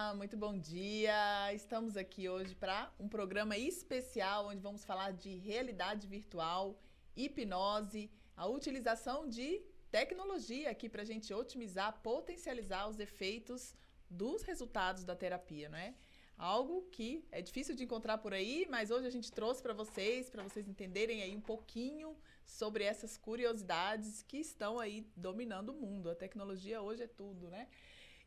Olá, muito bom dia. Estamos aqui hoje para um programa especial onde vamos falar de realidade virtual, hipnose, a utilização de tecnologia aqui para a gente otimizar, potencializar os efeitos dos resultados da terapia, não é? Algo que é difícil de encontrar por aí, mas hoje a gente trouxe para vocês entenderem aí um pouquinho sobre essas curiosidades que estão aí dominando o mundo. A tecnologia hoje é tudo, né?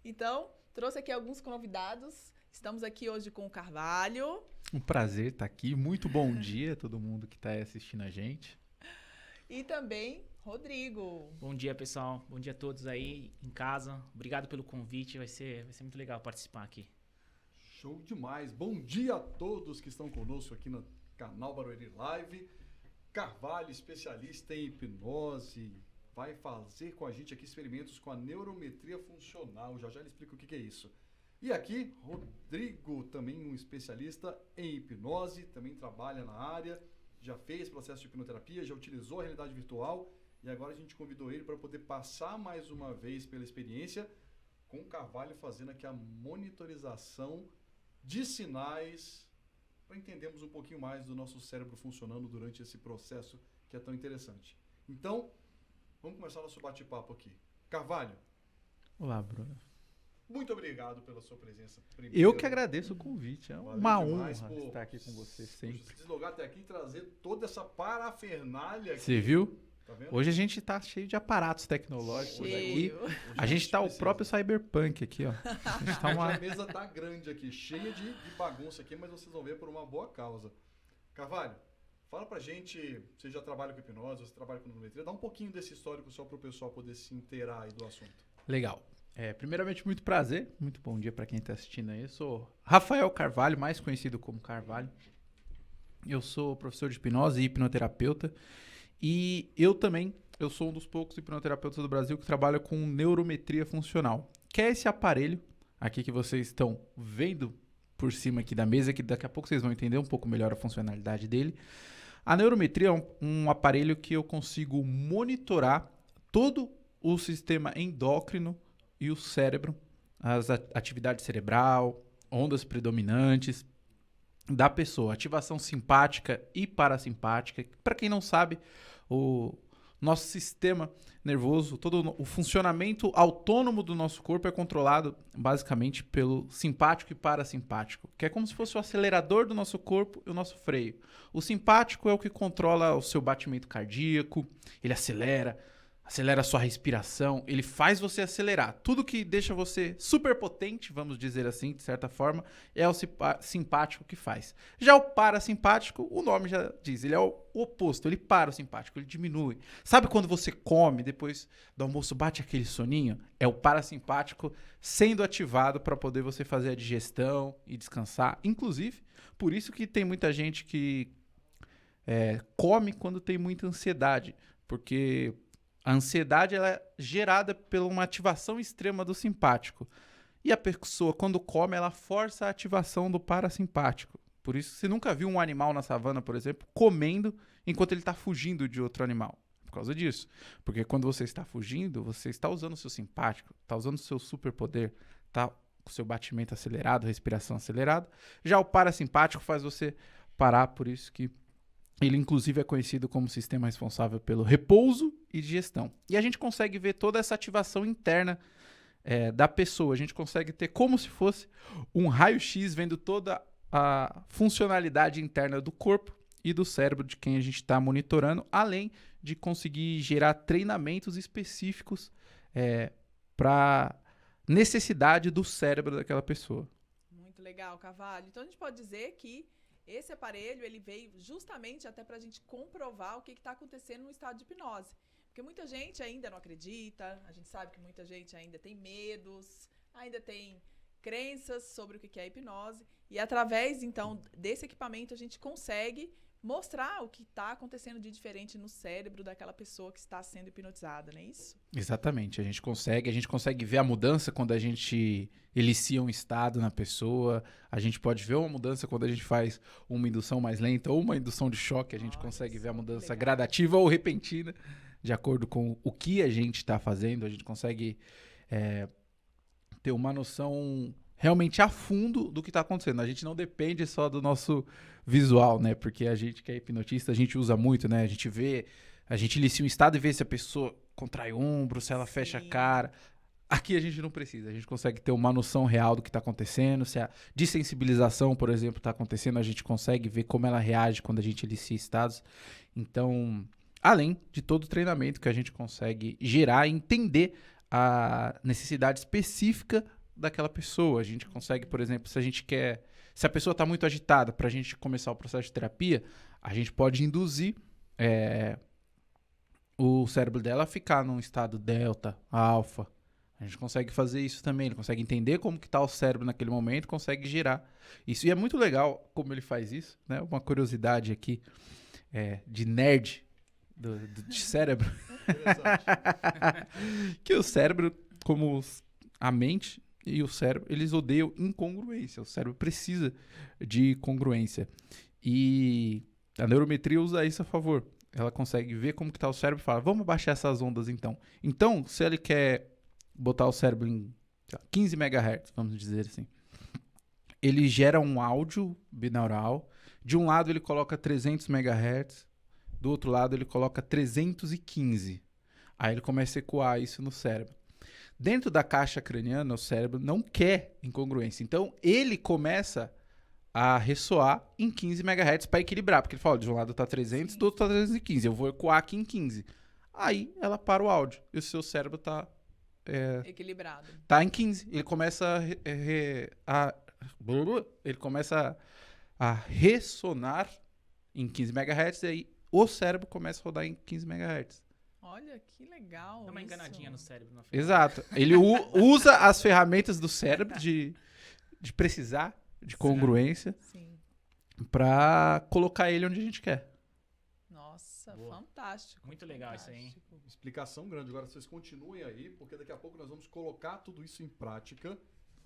Então, trouxe aqui alguns convidados. Estamos aqui hoje com o Carvalho. Um prazer estar aqui. Muito bom dia a todo mundo que está assistindo a gente. E também Rodrigo. Bom dia, pessoal. Bom dia a todos aí em casa. Obrigado pelo convite. Vai ser muito legal participar aqui. Show demais. Bom dia a todos que estão conosco aqui no canal Barueri Live. Carvalho, especialista em hipnose, vai fazer com a gente aqui experimentos com a neurometria funcional. Já ele explica o que é isso. E aqui, Rodrigo, também um especialista em hipnose, também trabalha na área, já fez processo de hipnoterapia, já utilizou a realidade virtual e agora a gente convidou ele para poder passar mais uma vez pela experiência com o Carvalho fazendo aqui a monitorização de sinais para entendermos um pouquinho mais do nosso cérebro funcionando durante esse processo que é tão interessante. Então, vamos começar nosso bate-papo aqui. Carvalho. Olá, Bruno. Muito obrigado pela sua presença. Primeiro, eu que agradeço o convite. É uma honra estar aqui com você sempre. Se deslogar até aqui e trazer toda essa parafernália aqui. Você viu? Tá vendo? Hoje a gente tá cheio de aparatos tecnológicos aqui. A gente tá o próprio cyberpunk aqui, ó. A mesa tá grande aqui, cheia de bagunça aqui, mas vocês vão ver por uma boa causa. Carvalho, fala pra gente, você já trabalha com hipnose, você trabalha com neurometria, dá um pouquinho desse histórico só pro pessoal poder se inteirar aí do assunto. Legal. Primeiramente, muito prazer, muito bom dia para quem está assistindo aí. Eu sou Rafael Carvalho, mais conhecido como Carvalho. Eu sou professor de hipnose e hipnoterapeuta. E eu sou um dos poucos hipnoterapeutas do Brasil que trabalha com neurometria funcional. Que é esse aparelho aqui que vocês estão vendo por cima aqui da mesa, que daqui a pouco vocês vão entender um pouco melhor a funcionalidade dele. A neurometria é um aparelho que eu consigo monitorar todo o sistema endócrino e o cérebro, as atividades cerebral, ondas predominantes da pessoa, ativação simpática e parasimpática. Para quem não sabe, o nosso sistema nervoso, todo o funcionamento autônomo do nosso corpo é controlado basicamente pelo simpático e parasimpático, que é como se fosse o acelerador do nosso corpo e o nosso freio. O simpático é o que controla o seu batimento cardíaco, ele acelera a sua respiração, ele faz você acelerar. Tudo que deixa você super potente, vamos dizer assim, de certa forma, é o simpático que faz. Já o parasimpático, o nome já diz, ele é o oposto, ele para o simpático, ele diminui. Sabe quando você come, depois do almoço bate aquele soninho? É o parasimpático sendo ativado para poder você fazer a digestão e descansar. Inclusive, por isso que tem muita gente que come quando tem muita ansiedade, porque a ansiedade ela é gerada por uma ativação extrema do simpático. E a pessoa, quando come, ela força a ativação do parasimpático. Por isso, você nunca viu um animal na savana, por exemplo, comendo enquanto ele está fugindo de outro animal. Por causa disso. Porque quando você está fugindo, você está usando o seu simpático, está usando o seu superpoder, está com o seu batimento acelerado, respiração acelerada. Já o parasimpático faz você parar, por isso que ele, inclusive, é conhecido como sistema responsável pelo repouso e digestão. E a gente consegue ver toda essa ativação interna da pessoa. A gente consegue ter como se fosse um raio-x vendo toda a funcionalidade interna do corpo e do cérebro de quem a gente está monitorando, além de conseguir gerar treinamentos específicos para necessidade do cérebro daquela pessoa. Muito legal, Carvalho. Então, a gente pode dizer que esse aparelho, ele veio justamente até para a gente comprovar o que está acontecendo no estado de hipnose. Porque muita gente ainda não acredita, a gente sabe que muita gente ainda tem medos, ainda tem crenças sobre o que é hipnose. E através, então, desse equipamento, a gente consegue mostrar o que está acontecendo de diferente no cérebro daquela pessoa que está sendo hipnotizada, não é isso? Exatamente, a gente consegue ver a mudança quando a gente elicia um estado na pessoa, a gente pode ver uma mudança quando a gente faz uma indução mais lenta ou uma indução de choque, a gente consegue ver a mudança gradativa ou repentina, de acordo com o que a gente está fazendo, a gente consegue ter uma noção realmente a fundo do que está acontecendo. A gente não depende só do nosso visual, né? Porque a gente que é hipnotista, a gente usa muito, né? A gente inicia um estado e vê se a pessoa contrai o ombro, se ela fecha a cara. Aqui a gente não precisa, a gente consegue ter uma noção real do que está acontecendo. Se a dessensibilização, por exemplo, está acontecendo, a gente consegue ver como ela reage quando a gente inicia estados. Então, além de todo o treinamento que a gente consegue gerar e entender a necessidade específica daquela pessoa. A gente consegue, por exemplo, se a pessoa está muito agitada, para a gente começar o processo de terapia, a gente pode induzir o cérebro dela a ficar num estado delta, alfa. A gente consegue fazer isso também, ele consegue entender como que tá o cérebro naquele momento, consegue girar isso. E é muito legal como ele faz isso, né? Uma curiosidade aqui de nerd de cérebro. Que o cérebro, como a mente e o cérebro, eles odeiam incongruência. O cérebro precisa de congruência. E a neurometria usa isso a favor. Ela consegue ver como que tá o cérebro e fala, vamos abaixar essas ondas então. Então, se ele quer botar o cérebro em 15 MHz, vamos dizer assim, ele gera um áudio binaural. De um lado ele coloca 300 MHz, do outro lado ele coloca 315. Aí ele começa a ecoar isso no cérebro. Dentro da caixa craniana, o cérebro não quer incongruência. Então ele começa a ressoar em 15 MHz para equilibrar. Porque ele fala, de um lado está 300, do outro está 315. Eu vou ecoar aqui em 15. Aí ela para o áudio e o seu cérebro está equilibrado. Tá em 15. Ele começa a ressonar em 15 MHz e aí o cérebro começa a rodar em 15 MHz. Olha, que legal. Dá uma isso. enganadinha no cérebro. No final. Exato. Ele usa as ferramentas do cérebro de precisar de congruência para colocar ele onde a gente quer. Nossa, Boa. fantástico. Muito legal isso aí, hein? Explicação grande. Agora vocês continuem aí, porque daqui a pouco nós vamos colocar tudo isso em prática.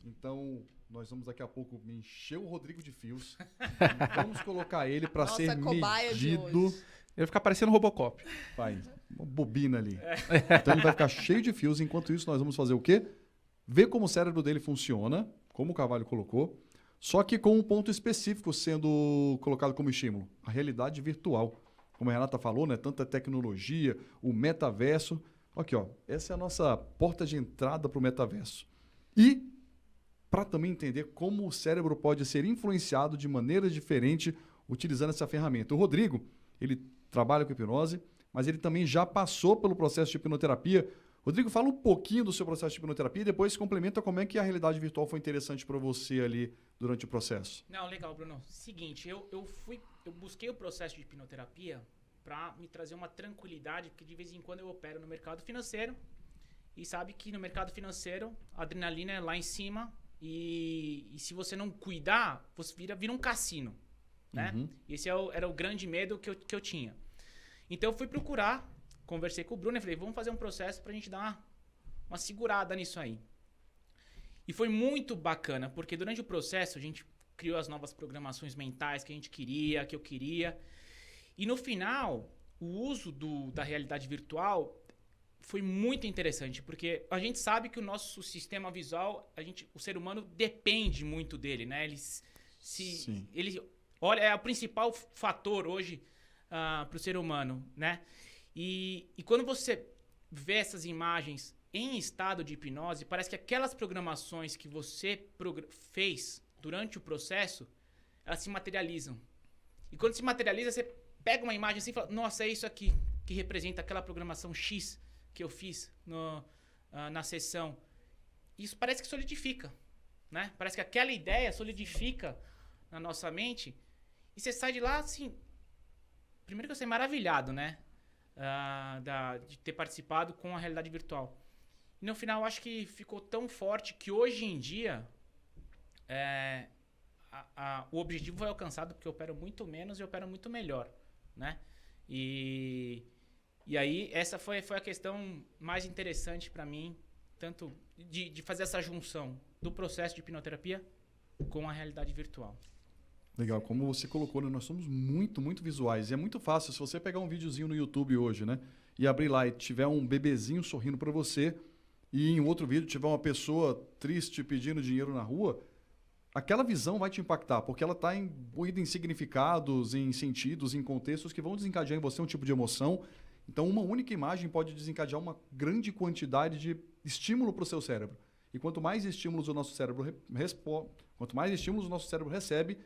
Então, nós vamos daqui a pouco encher o Rodrigo de fios. E vamos colocar ele para Nossa, ser cobaia de medido. hoje. Ele vai ficar parecendo Robocop. Vai, uma bobina ali. Então ele vai ficar cheio de fios. Enquanto isso, nós vamos fazer o quê? Ver como o cérebro dele funciona, como o Carvalho colocou, só que com um ponto específico sendo colocado como estímulo. A realidade virtual. Como a Renata falou, né? Tanta tecnologia, o metaverso. Aqui, ó. Essa é a nossa porta de entrada para o metaverso. E para também entender como o cérebro pode ser influenciado de maneira diferente utilizando essa ferramenta. O Rodrigo, ele trabalha com hipnose, mas ele também já passou pelo processo de hipnoterapia. Rodrigo, fala um pouquinho do seu processo de hipnoterapia e depois complementa como é que a realidade virtual foi interessante para você ali durante o processo. Não, legal, Bruno. Seguinte, eu busquei o processo de hipnoterapia para me trazer uma tranquilidade, porque de vez em quando eu opero no mercado financeiro e sabe que no mercado financeiro a adrenalina é lá em cima e se você não cuidar, você vira um cassino, né? Uhum. Esse era o grande medo que eu tinha. Então eu fui procurar, conversei com o Bruno e falei, vamos fazer um processo pra gente dar uma segurada nisso aí. E foi muito bacana, porque durante o processo a gente criou as novas programações mentais que a gente queria, que eu queria. E no final, o uso da realidade virtual foi muito interessante, porque a gente sabe que o nosso sistema visual, o ser humano depende muito dele, né? Olha, é o principal fator hoje para o ser humano, né? E quando você vê essas imagens em estado de hipnose, parece que aquelas programações que você fez durante o processo, elas se materializam. E quando se materializa, você pega uma imagem assim e fala, nossa, é isso aqui que representa aquela programação X que eu fiz na sessão. Isso parece que solidifica, né? Parece que aquela ideia solidifica na nossa mente e você sai de lá assim... Primeiro que eu saí maravilhado, né? De ter participado com a realidade virtual. E no final, acho que ficou tão forte que hoje em dia o objetivo foi alcançado porque eu opero muito menos e eu opero muito melhor, né? E aí, essa foi a questão mais interessante para mim, tanto de fazer essa junção do processo de hipnoterapia com a realidade virtual. Legal, como você colocou, né? Nós somos muito, muito visuais. E é muito fácil, se você pegar um videozinho no YouTube hoje, né? E abrir lá e tiver um bebezinho sorrindo para você, e em outro vídeo tiver uma pessoa triste pedindo dinheiro na rua, aquela visão vai te impactar, porque ela está imbuída em significados, em sentidos, em contextos que vão desencadear em você um tipo de emoção. Então, uma única imagem pode desencadear uma grande quantidade de estímulo para o seu cérebro. E quanto mais estímulos o nosso cérebro recebe,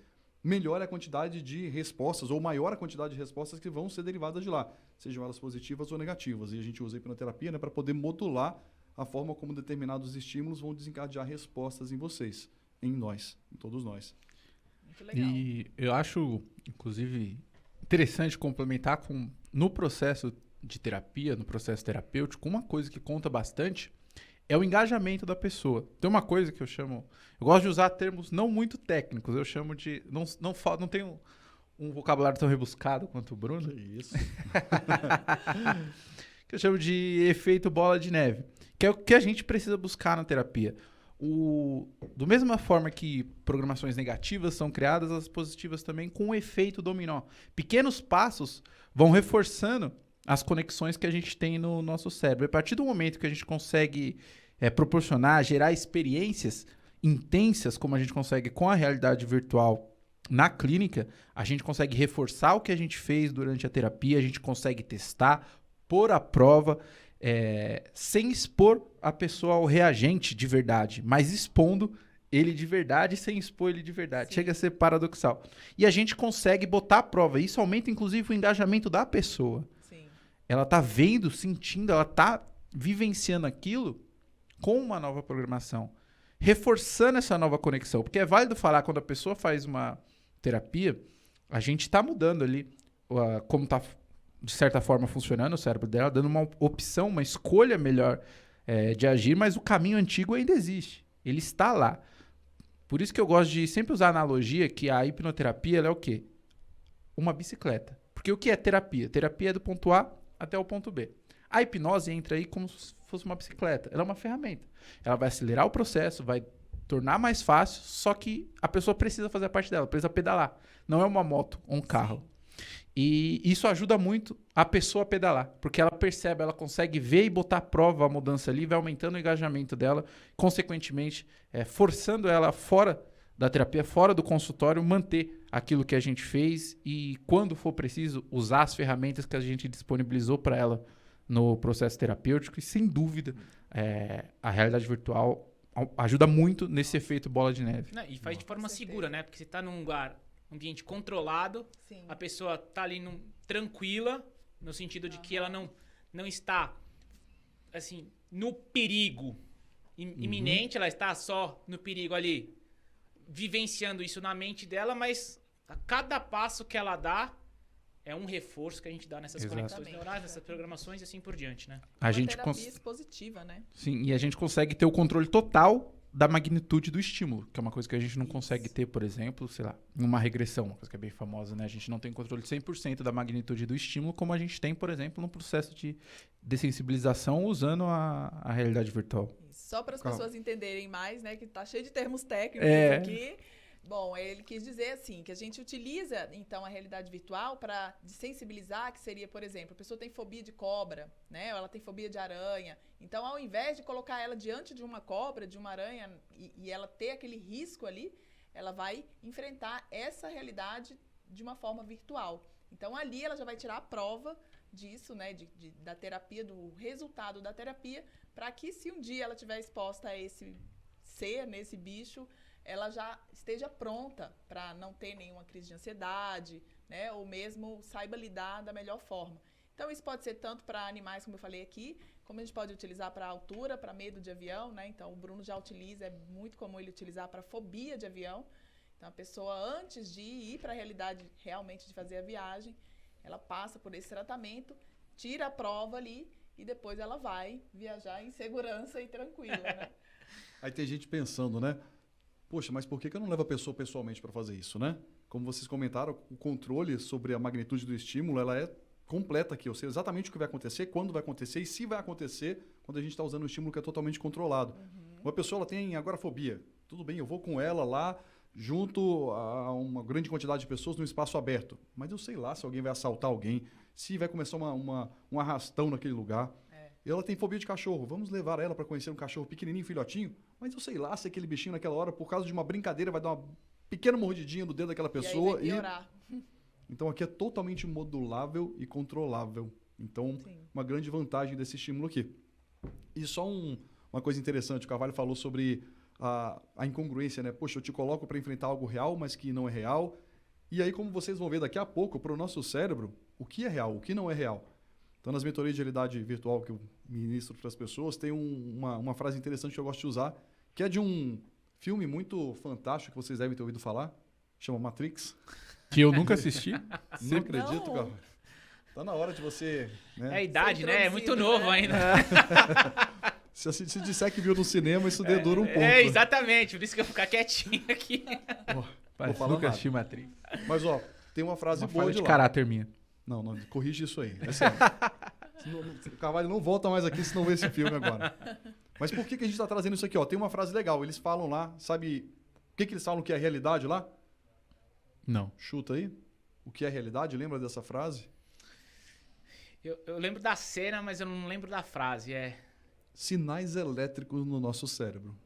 melhor a quantidade de respostas, ou maior a quantidade de respostas que vão ser derivadas de lá, sejam elas positivas ou negativas. E a gente usa a hipnoterapia, né, para poder modular a forma como determinados estímulos vão desencadear respostas em vocês, em nós, em todos nós. Muito legal. E eu acho, inclusive, interessante complementar no processo de terapia, no processo terapêutico, uma coisa que conta bastante é o engajamento da pessoa. Tem uma coisa que eu chamo... Eu gosto de usar termos não muito técnicos, eu chamo de... Não tenho um vocabulário tão rebuscado quanto o Bruno. Que isso. Que eu chamo de efeito bola de neve, que é o que a gente precisa buscar na terapia. Do mesma forma que programações negativas são criadas, as positivas também, com o efeito dominó. Pequenos passos vão reforçando as conexões que a gente tem no nosso cérebro. E a partir do momento que a gente consegue proporcionar, gerar experiências intensas, como a gente consegue com a realidade virtual na clínica, a gente consegue reforçar o que a gente fez durante a terapia, a gente consegue testar, pôr à prova, sem expor a pessoa ao reagente de verdade, mas expondo ele de verdade sem expor ele de verdade. Sim. Chega a ser paradoxal. E a gente consegue botar à prova. Isso aumenta, inclusive, o engajamento da pessoa. Sim. Ela tá vendo, sentindo, ela tá vivenciando aquilo com uma nova programação, reforçando essa nova conexão. Porque é válido falar, quando a pessoa faz uma terapia, a gente tá mudando ali como tá, de certa forma, funcionando o cérebro dela, dando uma opção, uma escolha melhor de agir, mas o caminho antigo ainda existe. Ele está lá. Por isso que eu gosto de sempre usar a analogia que a hipnoterapia ela é o quê? Uma bicicleta. Porque o que é terapia? Terapia é do ponto A até o ponto B. A hipnose entra aí como se fosse uma bicicleta. Ela é uma ferramenta. Ela vai acelerar o processo, vai tornar mais fácil, só que a pessoa precisa fazer a parte dela, precisa pedalar. Não é uma moto ou um carro. Sim. E isso ajuda muito a pessoa a pedalar, porque ela percebe, ela consegue ver e botar à prova a mudança ali, vai aumentando o engajamento dela, consequentemente, forçando ela fora da terapia, fora do consultório, manter aquilo que a gente fez e, quando for preciso, usar as ferramentas que a gente disponibilizou para ela no processo terapêutico. E, sem dúvida, a realidade virtual ajuda muito nesse efeito bola de neve. Não, e faz de forma segura, né? Porque você está num lugar... ambiente controlado, sim, a pessoa tá ali tranquila, no sentido de que ela não está, assim, no perigo iminente, ela está só no perigo ali, vivenciando isso na mente dela, mas a cada passo que ela dá é um reforço que a gente dá nessas conexões neurais, nessas programações e assim por diante, né? Uma terapia expositiva, né? Sim, e a gente consegue ter o controle total da magnitude do estímulo, que é uma coisa que a gente não consegue ter, por exemplo, sei lá, em uma regressão, uma coisa que é bem famosa, né? A gente não tem controle 100% da magnitude do estímulo, como a gente tem, por exemplo, no processo de dessensibilização usando a realidade virtual. Só para as pessoas entenderem mais, né, que tá cheio de termos técnicos aqui. Bom, ele quis dizer assim, que a gente utiliza, então, a realidade virtual para desensibilizar, que seria, por exemplo, a pessoa tem fobia de cobra, né? Ou ela tem fobia de aranha. Então, ao invés de colocar ela diante de uma cobra, de uma aranha, e ela ter aquele risco ali, ela vai enfrentar essa realidade de uma forma virtual. Então, ali ela já vai tirar a prova disso, né? Da terapia, do resultado da terapia, para que, se um dia ela estiver exposta a esse ser, nesse bicho, ela já esteja pronta para não ter nenhuma crise de ansiedade, né? Ou mesmo saiba lidar da melhor forma. Então, isso pode ser tanto para animais, como eu falei aqui, como a gente pode utilizar para altura, para medo de avião, né? Então, o Bruno já utiliza, é muito comum ele utilizar para fobia de avião. Então, a pessoa, antes de ir para a realidade realmente de fazer a viagem, ela passa por esse tratamento, tira a prova ali e depois ela vai viajar em segurança e tranquila, né? Aí tem gente pensando, né? Poxa, mas por que eu não levo a pessoa pessoalmente para fazer isso, né? Como vocês comentaram, o controle sobre a magnitude do estímulo, ela é completa aqui. Eu sei exatamente o que vai acontecer, quando vai acontecer e se vai acontecer quando a gente está usando um estímulo que é totalmente controlado. Uhum. Uma pessoa ela tem agorafobia. Tudo bem, eu vou com ela lá, junto a uma grande quantidade de pessoas num espaço aberto. Mas eu sei lá se alguém vai assaltar alguém, se vai começar um arrastão naquele lugar. ela tem fobia de cachorro. Vamos levar ela para conhecer um cachorro pequenininho, filhotinho. Mas eu sei lá se aquele bichinho naquela hora, por causa de uma brincadeira, vai dar uma pequena mordidinha no dedo daquela pessoa. E aí vai piorar. Então aqui é totalmente modulável e controlável. Então, Sim. uma grande vantagem desse estímulo aqui. E só uma coisa interessante, o Carvalho falou sobre a incongruência, né? Poxa, eu te coloco para enfrentar algo real, mas que não é real. E aí, como vocês vão ver daqui a pouco, para o nosso cérebro, o que é real, o que não é real. Então, nas mentorias de realidade virtual que eu ministro para as pessoas, tem uma frase interessante que eu gosto de usar, que é de um filme muito fantástico que vocês devem ter ouvido falar, chama Matrix. Que eu nunca assisti. Não acredito, Não. Carvalho. Tá na hora de você... É a Né? idade, Ser né? É muito introduzido, novo né? ainda. Se disser que viu no cinema, isso dedura um ponto. É, exatamente. Por isso que eu vou ficar quietinho aqui. Parece falar nunca nada. assisti Matrix. Mas, ó, tem uma frase Uma boa falha de de lá. caráter minha. Não, corrige isso aí. É sério. O Carvalho não volta mais aqui se não ver esse filme agora. Mas por que a gente está trazendo isso aqui? Ó, tem uma frase legal. Eles falam lá, sabe o que eles falam que é a realidade lá? Não. Chuta aí. O que é a realidade? Lembra dessa frase? Eu lembro da cena, mas eu não lembro da frase. Sinais elétricos no nosso cérebro.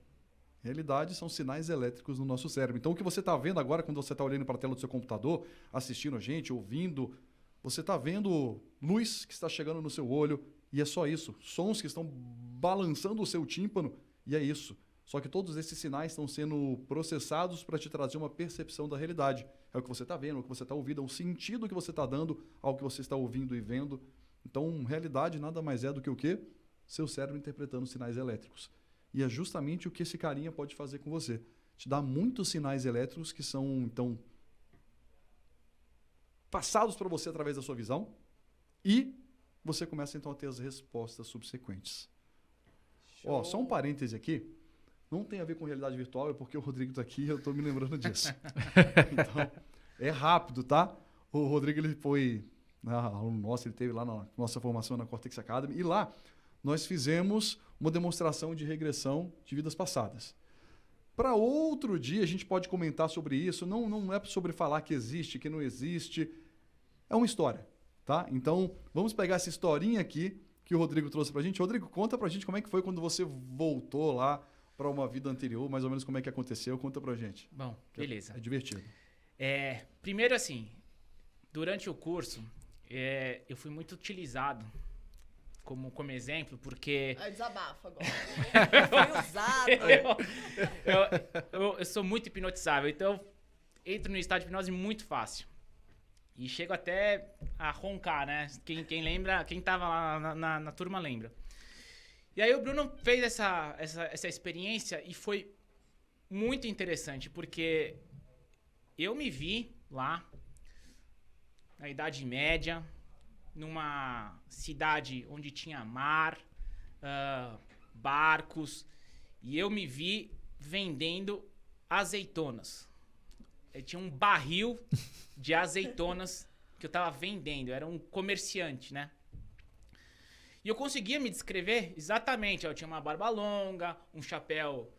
Realidade são sinais elétricos no nosso cérebro. Então, o que você está vendo agora, quando você está olhando para a tela do seu computador, assistindo a gente, ouvindo, você está vendo luz que está chegando no seu olho, e é só isso. Sons que estão balançando o seu tímpano, e é isso. Só que todos esses sinais estão sendo processados para te trazer uma percepção da realidade. É o que você está vendo, é o que você está ouvindo, é o sentido que você está dando ao que você está ouvindo e vendo. Então, realidade nada mais é do que o quê? Seu cérebro interpretando sinais elétricos. E é justamente o que esse carinha pode fazer com você. Te dá muitos sinais elétricos que são, então, passados para você através da sua visão e você começa, então, a ter as respostas subsequentes. Ó, só um parêntese aqui. Não tem a ver com realidade virtual, é porque o Rodrigo está aqui e eu estou me lembrando disso. Então, é rápido, tá? O Rodrigo, ele foi aluno nosso, ele teve lá na nossa formação na Cortex Academy, e lá nós fizemos uma demonstração de regressão de vidas passadas. Para outro dia, a gente pode comentar sobre isso, não é sobre falar que existe, que não existe, é uma história, tá? Então, vamos pegar essa historinha aqui que o Rodrigo trouxe para a gente. Rodrigo, conta para a gente como é que foi quando você voltou lá para uma vida anterior, mais ou menos como é que aconteceu, conta pra gente. Bom, beleza. É divertido. Primeiro, assim, durante o curso, eu fui muito utilizado como exemplo, porque... Desabafo agora. Foi usado. eu sou muito hipnotizável, então eu entro no estado de hipnose muito fácil. E chego até a roncar, né? Quem lembra, quem tava lá na turma lembra. E aí o Bruno fez essa experiência e foi muito interessante, porque eu me vi lá, na Idade Média, numa cidade onde tinha mar, barcos, e eu me vi vendendo azeitonas. Eu tinha um barril de azeitonas que eu tava vendendo, eu era um comerciante, né? E eu conseguia me descrever exatamente. Eu tinha uma barba longa, um chapéu,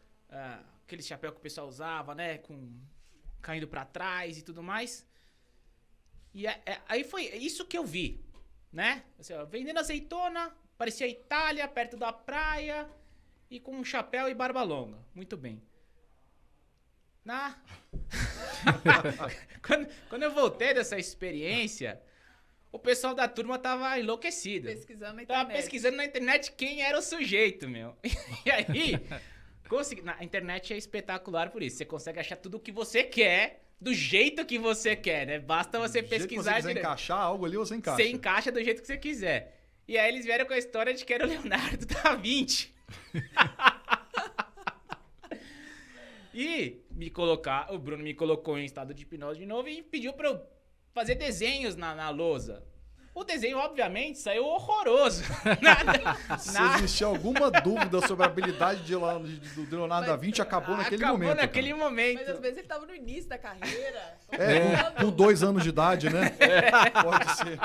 aquele chapéu que o pessoal usava, né? Caindo pra trás e tudo mais. E aí foi isso que eu vi, né? Assim, ó, vendendo azeitona, parecia Itália, perto da praia, e com um chapéu e barba longa. Muito bem. Quando eu voltei dessa experiência... O pessoal da turma tava enlouquecido. Pesquisando na internet. Tava pesquisando na internet quem era o sujeito, meu. E aí, na internet é espetacular por isso. Você consegue achar tudo o que você quer, do jeito que você quer, né? Basta você pesquisar. Se você quiser encaixar algo ali, você encaixa. Você encaixa do jeito que você quiser. E aí eles vieram com a história de que era o Leonardo da Vinci. E o Bruno me colocou em estado de hipnose de novo e pediu pra eu fazer desenhos na lousa. O desenho, obviamente, saiu horroroso. Se existia alguma dúvida sobre a habilidade do Leonardo da Vinci, acabou naquele momento. Acabou naquele momento. Mas às vezes ele tava no início da carreira. Com 2 anos de idade, né? Pode ser.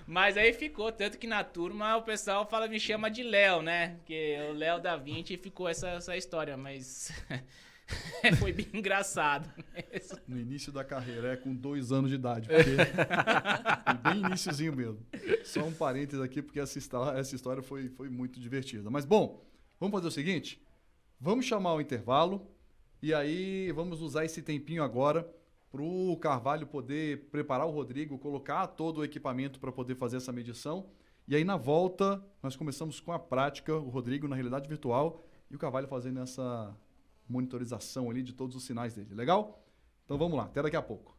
Mas aí ficou, tanto que na turma o pessoal me chama de Léo, né? Porque o Léo da Vinci ficou essa história, mas... Foi bem engraçado. No início da carreira, com 2 anos de idade. Porque foi bem iniciozinho mesmo. Só um parênteses aqui, porque essa história foi muito divertida. Mas, bom, vamos fazer o seguinte? Vamos chamar o intervalo e aí vamos usar esse tempinho agora para o Carvalho poder preparar o Rodrigo, colocar todo o equipamento para poder fazer essa medição. E aí, na volta, nós começamos com a prática, o Rodrigo na realidade virtual e o Carvalho fazendo essa monitorização ali de todos os sinais dele. Legal? Então vamos lá, até daqui a pouco.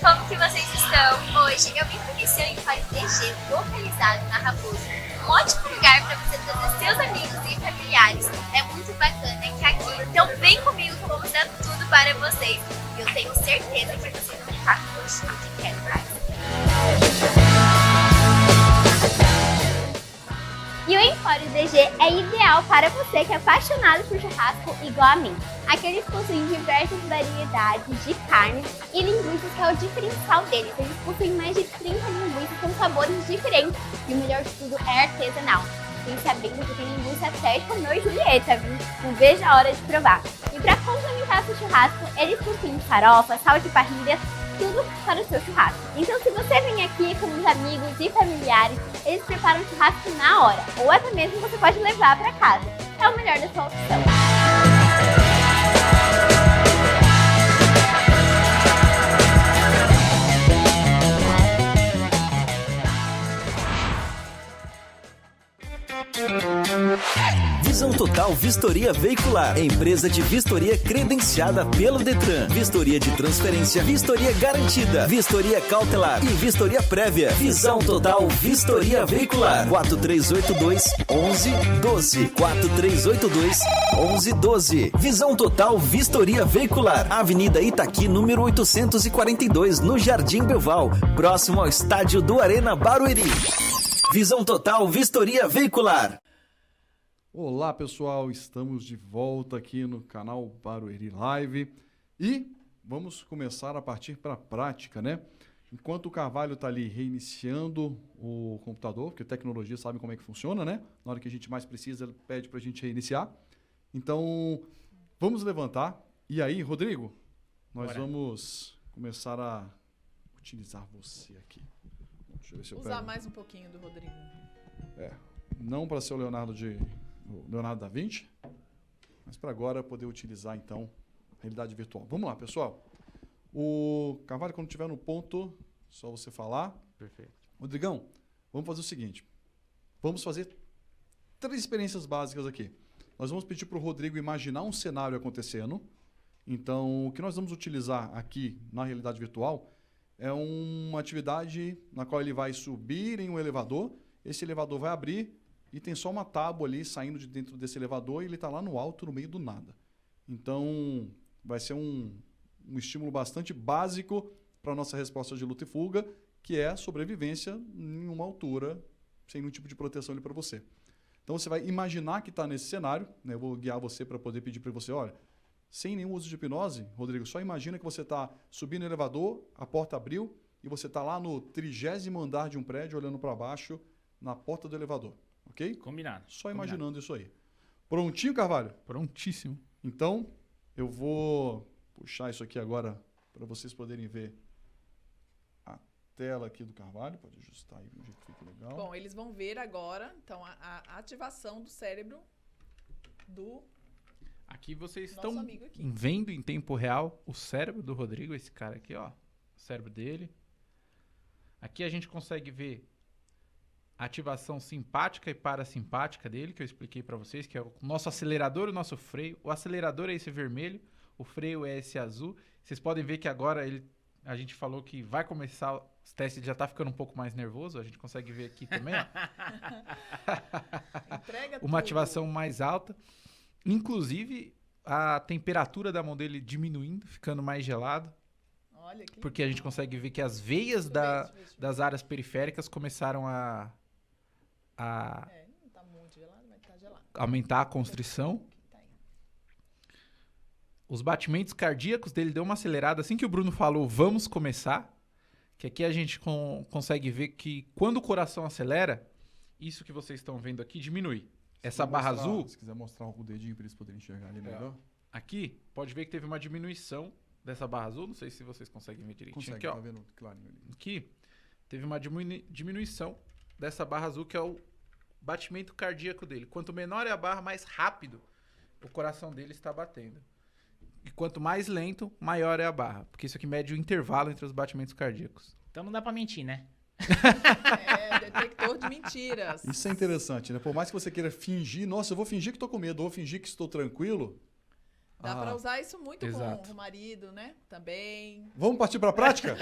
como que vocês estão? Hoje eu me conheci em Empório DG, localizado na Raposa. Um ótimo lugar para você trazer seus amigos e familiares. É muito bacana que aqui. Então vem comigo que eu vou mostrar tudo para vocês. E eu tenho certeza que vocês vão ficar com gostinho de quero mais. E o Empório DG é ideal para você que é apaixonado por churrasco igual a mim. Aqui eles possuem diversas variedades de carnes e linguiças, que é o diferencial deles. Eles possuem mais de 30 linguiças com sabores diferentes e o melhor de tudo é artesanal. Fiquem sabendo que tem linguiça até de Romeu e Julieta, viu? Não vejo a hora de provar. E para complementar seu churrasco, eles possuem farofa, sal de parrilha, tudo para o seu churrasco. Então, se você vem aqui com os amigos e familiares, eles preparam o churrasco na hora, ou até mesmo você pode levar para casa. É o melhor da sua opção. Visão Total Vistoria Veicular, empresa de vistoria credenciada pelo Detran, vistoria de transferência, vistoria garantida, vistoria cautelar e vistoria prévia. Visão Total Vistoria Veicular, 4382-1112, 4382-1112. Visão Total Vistoria Veicular, Avenida Itaqui, número 842, no Jardim Belval, próximo ao estádio do Arena Barueri. Visão Total Vistoria Veicular. Olá pessoal, estamos de volta aqui no canal Barueri Live e vamos começar a partir para a prática, né? Enquanto o Carvalho está ali reiniciando o computador, porque a tecnologia sabe como é que funciona, né? Na hora que a gente mais precisa, ele pede para a gente reiniciar. Então, vamos levantar. E aí, Rodrigo, nós vamos começar a utilizar você aqui. Deixa eu ver se eu Usar pego. mais um pouquinho do Rodrigo. Não para ser o Leonardo da Vinci, mas para agora poder utilizar então a realidade virtual. Vamos lá, pessoal. O Carvalho, quando estiver no ponto, só você falar. Perfeito. Rodrigão, vamos fazer o seguinte. Vamos fazer 3 experiências básicas aqui. Nós vamos pedir para o Rodrigo imaginar um cenário acontecendo. Então, o que nós vamos utilizar aqui na realidade virtual é uma atividade na qual ele vai subir em um elevador, esse elevador vai abrir e tem só uma tábua ali saindo de dentro desse elevador e ele está lá no alto, no meio do nada. Então, vai ser um estímulo bastante básico para a nossa resposta de luta e fuga, que é a sobrevivência em uma altura, sem nenhum tipo de proteção ali para você. Então, você vai imaginar que está nesse cenário, né? Eu vou guiar você para poder pedir para você, olha, sem nenhum uso de hipnose, Rodrigo, só imagina que você está subindo no elevador, a porta abriu e você está lá no 30º andar de um prédio, olhando para baixo, na porta do elevador, ok? Combinado. Só imaginando isso aí. Prontinho, Carvalho? Prontíssimo. Então, eu vou puxar isso aqui agora para vocês poderem ver a tela aqui do Carvalho. Pode ajustar aí, de um jeito que fique legal. Bom, eles vão ver agora, então, a ativação do cérebro do Aqui vocês nosso estão amigo aqui. vendo em tempo real o cérebro do Rodrigo, esse cara aqui, ó. O cérebro dele. Aqui a gente consegue ver a ativação simpática e parasimpática dele, que eu expliquei para vocês, que é o nosso acelerador e o nosso freio. O acelerador é esse vermelho, o freio é esse azul. Vocês podem ver que agora a gente falou que vai começar os testes, ele já tá ficando um pouco mais nervoso, a gente consegue ver aqui também, ó. Entrega Uma tudo. ativação mais alta. Inclusive, a temperatura da mão dele diminuindo, ficando mais gelado, Olha que porque a gente consegue ver que as veias Deixa eu ver, deixa eu ver. das áreas periféricas começaram a Não tá muito gelado, mas tá gelado. aumentar a constrição. Tá aí. Os batimentos cardíacos dele deu uma acelerada. Assim que o Bruno falou, vamos começar, que aqui a gente consegue ver que quando o coração acelera, isso que vocês estão vendo aqui diminui. Essa barra azul, Se quiser mostrar o dedinho para eles poderem enxergar ali melhor. aqui, pode ver que teve uma diminuição dessa barra azul. Não sei se vocês conseguem ver direitinho. Consegue, Aqui, ó. tá vendo clarinho ali. Aqui, teve uma diminuição dessa barra azul, que é o batimento cardíaco dele. Quanto menor é a barra, mais rápido o coração dele está batendo. E quanto mais lento, maior é a barra. Porque isso aqui mede o intervalo entre os batimentos cardíacos. Então não dá pra mentir, né? É, detector de mentiras. Isso é interessante, né? Por mais que você queira fingir, nossa, eu vou fingir que tô com medo, ou vou fingir que estou tranquilo. Dá pra usar isso muito exato. com o marido, né? Também. Vamos partir para a prática?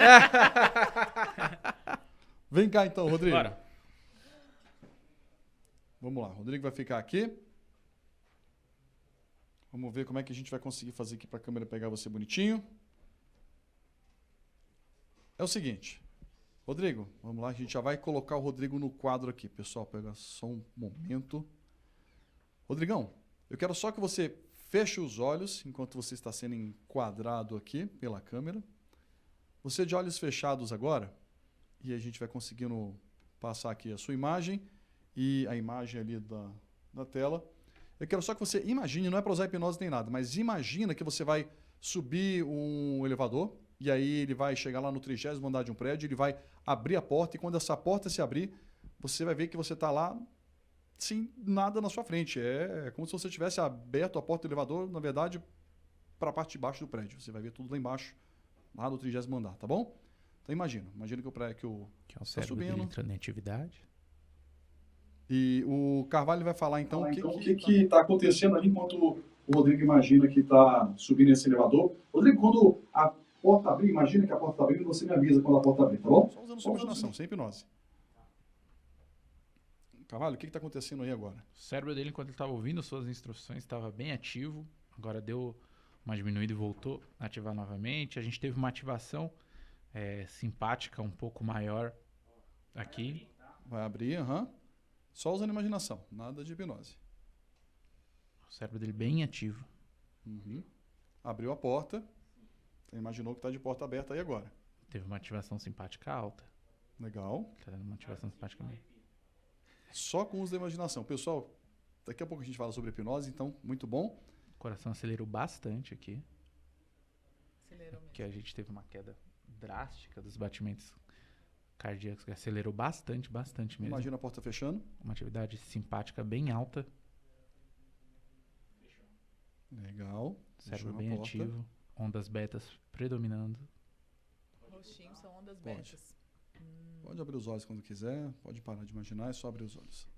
Vem cá então, Rodrigo. Bora. Vamos lá, o Rodrigo vai ficar aqui. Vamos ver como é que a gente vai conseguir fazer aqui para a câmera pegar você bonitinho. É o seguinte, Rodrigo, vamos lá, a gente já vai colocar o Rodrigo no quadro aqui. Pessoal, pega só um momento. Rodrigão, eu quero só que você feche os olhos enquanto você está sendo enquadrado aqui pela câmera. Você de olhos fechados agora, e a gente vai conseguindo passar aqui a sua imagem e a imagem ali da tela. Eu quero só que você imagine, não é para usar hipnose nem nada, mas imagina que você vai subir um elevador e aí ele vai chegar lá no 30º andar de um prédio, ele vai abrir a porta e quando essa porta se abrir, você vai ver que você está lá sem nada na sua frente. É como se você tivesse aberto a porta do elevador, na verdade, para a parte de baixo do prédio. Você vai ver tudo lá embaixo, lá no 30º andar, tá bom? Então imagina que o prédio Que é o tá cérebro dele subindo. entrando em atividade. E o Carvalho vai falar então o que está acontecendo ali enquanto o Rodrigo imagina que está subindo esse elevador. Rodrigo, quando a porta abrir, imagina que a porta está abrindo, você me avisa quando a porta abrir, tá bom? Só usando sua imaginação, sem hipnose. Carvalho, o que está acontecendo aí agora? O cérebro dele, enquanto ele estava ouvindo suas instruções, estava bem ativo. Agora deu uma diminuída e voltou a ativar novamente. A gente teve uma ativação simpática um pouco maior aqui. Vai abrir, aham. Só usando imaginação, nada de hipnose. O cérebro dele bem ativo. Uhum. Abriu a porta, você imaginou que está de porta aberta aí agora. Teve uma ativação simpática alta. Legal. Tá dando uma ativação simpática meio. Só com uso da imaginação. Pessoal, daqui a pouco a gente fala sobre hipnose, então, muito bom. O coração acelerou bastante aqui. Acelerou mesmo. Que a gente teve uma queda drástica dos batimentos cardíacos, que acelerou bastante mesmo. Imagina a porta fechando. Uma atividade simpática bem alta. Legal. Cérebro Fechou a bem porta. ativo. Ondas betas predominando. Roxinho são ondas Pode. betas. Pode abrir os olhos quando quiser. Pode parar de imaginar, é só abrir os olhos.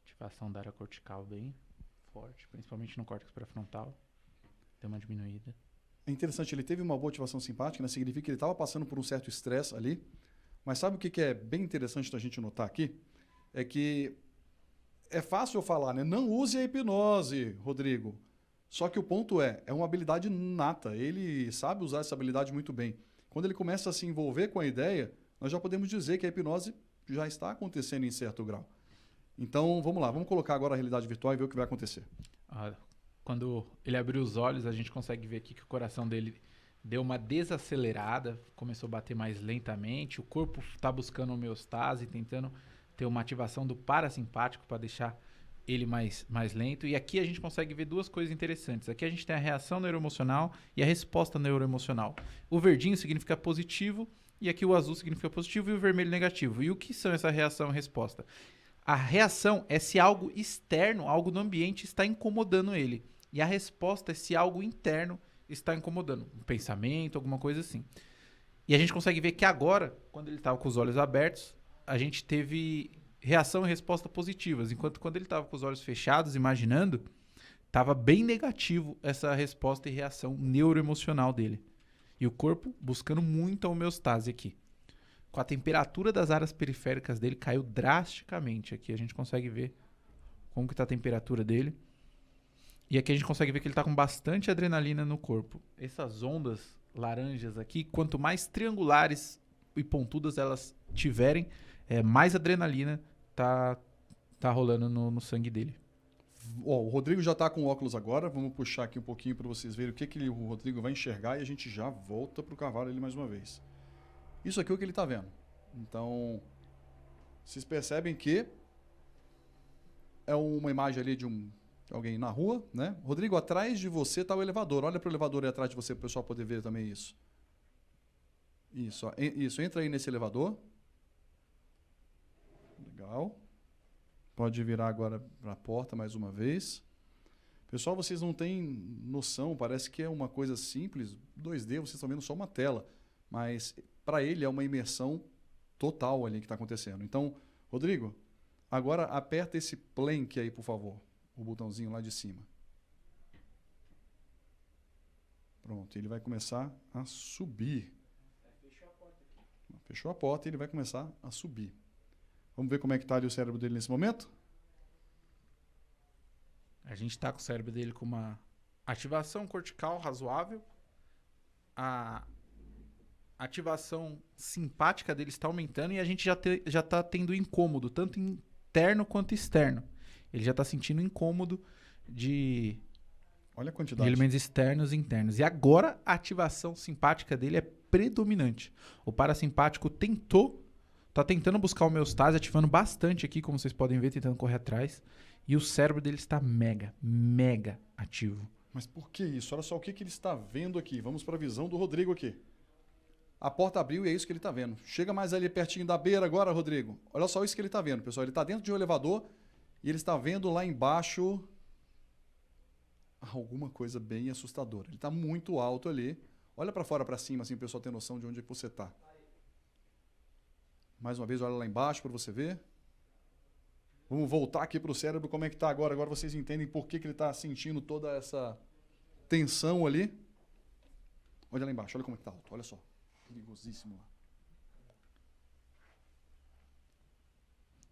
Ativação da área cortical bem forte, principalmente no córtex pré-frontal. Deu uma diminuída. é interessante, ele teve uma boa ativação simpática, né? Significa que ele estava passando por um certo estresse ali. Mas sabe o que é bem interessante da gente notar aqui? É que é fácil eu falar, né? Não use a hipnose, Rodrigo. Só que o ponto é uma habilidade nata. Ele sabe usar essa habilidade muito bem. Quando ele começa a se envolver com a ideia, nós já podemos dizer que a hipnose já está acontecendo em certo grau. Então, vamos lá. Vamos colocar agora a realidade virtual e ver o que vai acontecer. Quando ele abriu os olhos, a gente consegue ver aqui que o coração dele deu uma desacelerada, começou a bater mais lentamente, o corpo está buscando homeostase, tentando ter uma ativação do parasimpático para deixar ele mais lento. E aqui a gente consegue ver duas coisas interessantes. Aqui a gente tem a reação neuroemocional e a resposta neuroemocional. O verdinho significa positivo, e aqui o azul significa positivo e o vermelho negativo. E o que são essa reação e resposta? A reação é se algo externo, algo no ambiente está incomodando ele. E a resposta é se algo interno está incomodando. Um pensamento, alguma coisa assim. E a gente consegue ver que agora, quando ele estava com os olhos abertos, a gente teve reação e resposta positivas. Enquanto quando ele estava com os olhos fechados, imaginando, estava bem negativo essa resposta e reação neuroemocional dele. E o corpo buscando muito a homeostase aqui. Com a temperatura das áreas periféricas dele caiu drasticamente. Aqui a gente consegue ver como que está a temperatura dele. E aqui a gente consegue ver que ele está com bastante adrenalina no corpo. Essas ondas laranjas aqui, quanto mais triangulares e pontudas elas tiverem, mais adrenalina tá rolando no sangue dele. O Rodrigo já está com óculos agora. Vamos puxar aqui um pouquinho para vocês verem o que o Rodrigo vai enxergar e a gente já volta para o Carvalho ali mais uma vez. Isso aqui é o que ele está vendo. Então, vocês percebem que é uma imagem ali de alguém na rua, né? Rodrigo, atrás de você está o elevador. Olha para o elevador aí atrás de você para o pessoal poder ver também isso. Isso, ó. Isso. Entra aí nesse elevador. Legal. Pode virar agora para a porta mais uma vez. Pessoal, vocês não têm noção, parece que é uma coisa simples. 2D, vocês estão vendo só uma tela. Mas para ele é uma imersão total ali que está acontecendo. Então, Rodrigo, agora aperta esse plank aí, por favor. O botãozinho lá de cima. Pronto, ele vai começar a subir. Fechou a porta e ele vai começar a subir. Vamos ver como é que está ali o cérebro dele nesse momento? A gente está com o cérebro dele com uma ativação cortical razoável. A ativação simpática dele está aumentando e a gente já está tendo incômodo, tanto interno quanto externo. Ele já está sentindo incômodo de Olha a quantidade. elementos externos e internos. E agora a ativação simpática dele é predominante. O parasimpático está tentando buscar homeostase, ativando bastante aqui, como vocês podem ver, tentando correr atrás. E o cérebro dele está mega ativo. Mas por que isso? Olha só o que ele está vendo aqui. Vamos para a visão do Rodrigo aqui. A porta abriu e é isso que ele está vendo. Chega mais ali pertinho da beira agora, Rodrigo. Olha só isso que ele está vendo, pessoal. Ele está dentro de um elevador e ele está vendo lá embaixo alguma coisa bem assustadora. Ele está muito alto ali. Olha para fora, para cima, assim, o pessoal tem noção de onde é que você está. Mais uma vez, olha lá embaixo para você ver. Vamos voltar aqui para o cérebro, como é que está agora. Agora vocês entendem por que ele está sentindo toda essa tensão ali. Olha lá embaixo, olha como é que está alto, olha só. Perigosíssimo lá.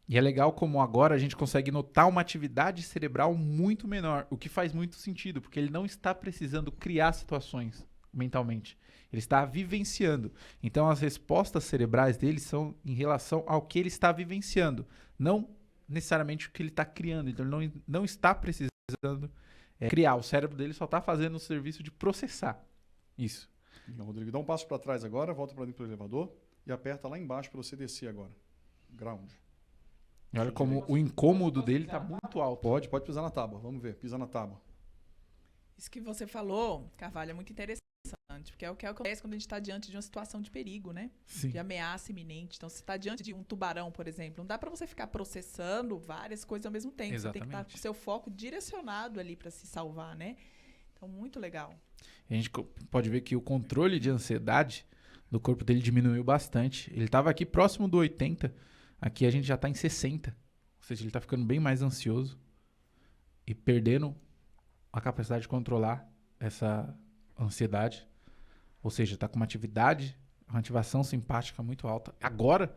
E é legal como agora a gente consegue notar uma atividade cerebral muito menor, o que faz muito sentido, porque ele não está precisando criar situações mentalmente. Ele está vivenciando. Então as respostas cerebrais dele são em relação ao que ele está vivenciando, não necessariamente o que ele está criando. Então ele não está precisando criar. O cérebro dele só está fazendo o serviço de processar isso. Então, Rodrigo, dá um passo para trás agora, volta para dentro do elevador e aperta lá embaixo para você descer agora. Ground. E olha como o incômodo dele está muito alto. Pode pisar na tábua. Vamos ver, pisa na tábua. Isso que você falou, Carvalho, é muito interessante, porque é o que acontece quando a gente está diante de uma situação de perigo, né? Sim. De ameaça iminente. Então, se está diante de um tubarão, por exemplo, não dá para você ficar processando várias coisas ao mesmo tempo. Exatamente. Você tem que estar com o seu foco direcionado ali para se salvar, né? Então, muito legal. A gente pode ver que o controle de ansiedade do corpo dele diminuiu bastante. Ele estava aqui próximo do 80, aqui a gente já está em 60. Ou seja, ele está ficando bem mais ansioso e perdendo a capacidade de controlar essa ansiedade. Ou seja, está com uma ativação simpática muito alta. Agora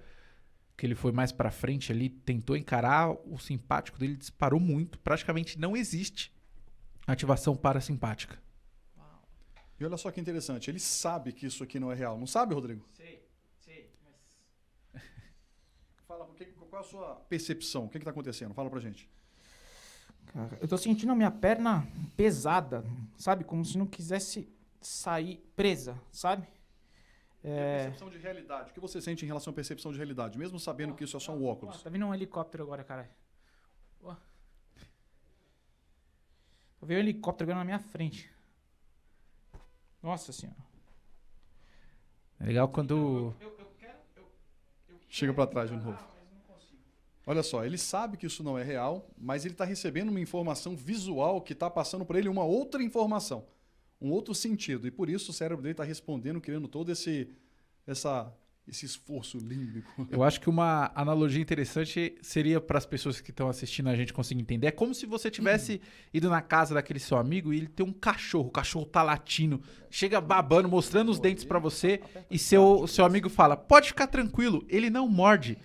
que ele foi mais para frente ali, tentou encarar, o simpático dele disparou muito. Praticamente não existe ativação parasimpática. E olha só que interessante, ele sabe que isso aqui não é real. Não sabe, Rodrigo? Sei, mas... Fala, qual é a sua percepção? O que está acontecendo? Fala pra gente. Cara, eu tô sentindo a minha perna pesada, sabe? Como se não quisesse sair presa, sabe? E a percepção de realidade. O que você sente em relação à percepção de realidade? Mesmo sabendo que isso é só um óculos. Tá vindo um helicóptero agora, cara. Veio um helicóptero agora na minha frente. Nossa senhora. É legal quando... Chega pra trás de novo. Olha só, ele sabe que isso não é real, mas ele está recebendo uma informação visual que está passando por ele uma outra informação, um outro sentido. E por isso o cérebro dele está respondendo, criando todo esse esforço límbico. Eu acho que uma analogia interessante seria para as pessoas que estão assistindo a gente conseguir entender. É como se você tivesse ido na casa daquele seu amigo e ele tem um cachorro. O cachorro tá latindo, chega babando, mostrando os dentes para você e seu amigo fala, pode ficar tranquilo, ele não morde.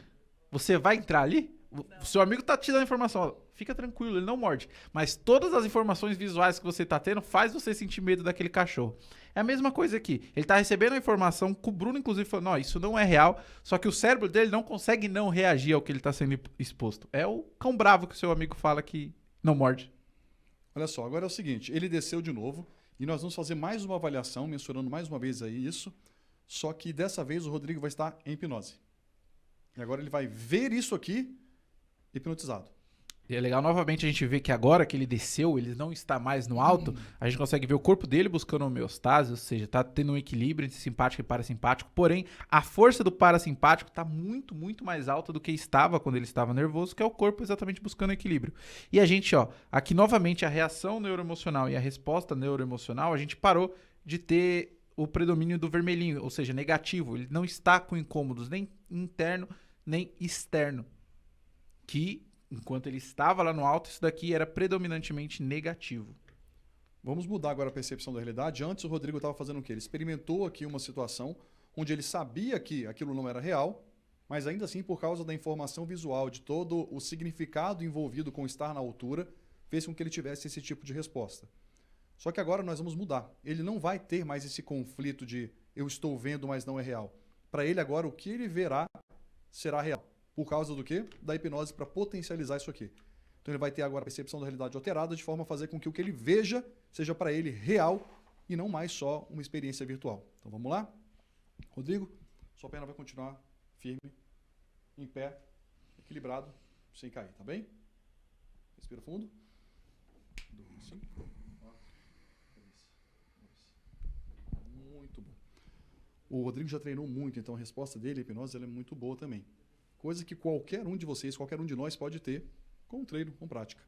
Você vai entrar ali? O seu amigo tá te dando informação, ó, fica tranquilo, ele não morde. Mas todas as informações visuais que você tá tendo faz você sentir medo daquele cachorro. É a mesma coisa aqui. Ele tá recebendo a informação, que o Bruno inclusive falou, não, isso não é real, só que o cérebro dele não consegue não reagir ao que ele tá sendo exposto. É o cão bravo que o seu amigo fala que não morde. Olha só, agora é o seguinte, ele desceu de novo e nós vamos fazer mais uma avaliação, mensurando mais uma vez aí isso, só que dessa vez o Rodrigo vai estar em hipnose. E agora ele vai ver isso aqui hipnotizado. E é legal novamente a gente ver que agora que ele desceu, ele não está mais no alto, a gente consegue ver o corpo dele buscando homeostase, ou seja, está tendo um equilíbrio entre simpático e parasimpático, porém a força do parasimpático está muito, muito mais alta do que estava quando ele estava nervoso, que é o corpo exatamente buscando equilíbrio. E a gente, ó, aqui novamente a reação neuroemocional e a resposta neuroemocional, a gente parou de ter o predomínio do vermelhinho, ou seja, negativo. Ele não está com incômodos nem interno nem externo. Que, enquanto ele estava lá no alto, isso daqui era predominantemente negativo. Vamos mudar agora a percepção da realidade. Antes o Rodrigo estava fazendo o quê? Ele experimentou aqui uma situação onde ele sabia que aquilo não era real, mas ainda assim, por causa da informação visual, de todo o significado envolvido com estar na altura, fez com que ele tivesse esse tipo de resposta. Só que agora nós vamos mudar. Ele não vai ter mais esse conflito de eu estou vendo, mas não é real. Para ele agora, o que ele verá será real. Por causa do quê? Da hipnose para potencializar isso aqui. Então ele vai ter agora a percepção da realidade alterada de forma a fazer com que o que ele veja seja para ele real e não mais só uma experiência virtual. Então vamos lá? Rodrigo, sua perna vai continuar firme, em pé, equilibrado, sem cair, tá bem? Respira fundo. 2, 5, 4, 3, 2. Muito bom. O Rodrigo já treinou muito, então a resposta dele, a hipnose, ela é muito boa também. Coisa que qualquer um de vocês, qualquer um de nós pode ter com treino, com prática.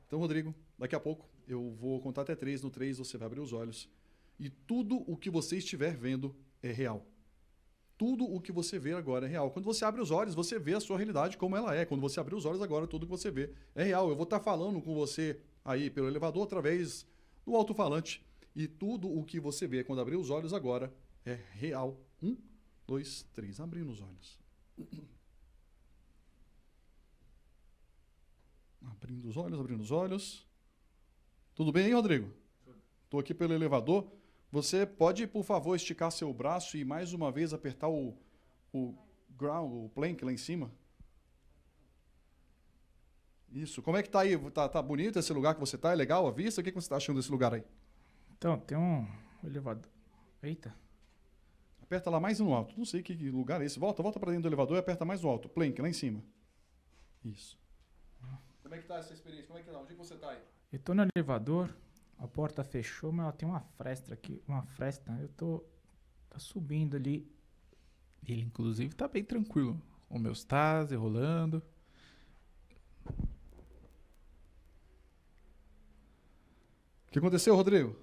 Então, Rodrigo, daqui a pouco eu vou contar até 3. No 3 você vai abrir os olhos e tudo o que você estiver vendo é real. Tudo o que você vê agora é real. Quando você abre os olhos, você vê a sua realidade como ela é. Quando você abrir os olhos agora, tudo que você vê é real. Eu vou estar falando com você aí pelo elevador através do alto-falante e tudo o que você vê quando abrir os olhos agora é real. 1, 2, 3. Abrindo os olhos. Abrindo os olhos, abrindo os olhos. Tudo bem, hein, Rodrigo? Estou aqui pelo elevador. Você pode, por favor, esticar seu braço e mais uma vez apertar o ground, o plank lá em cima? Isso. Como é que tá aí? Tá bonito esse lugar que você tá? É legal a vista? O que você está achando desse lugar aí? Então, tem um elevador. Eita. Aperta lá mais no alto. Não sei que lugar é esse. Volta para dentro do elevador e aperta mais no alto. Plank, lá em cima. Isso. Como é que tá essa experiência? Como é que tá? Onde você tá aí? Eu tô no elevador, a porta fechou, mas ela tem uma fresta aqui. Uma fresta. Tá subindo ali. Ele, inclusive, tá bem tranquilo. Homeostase, rolando. O que aconteceu, Rodrigo?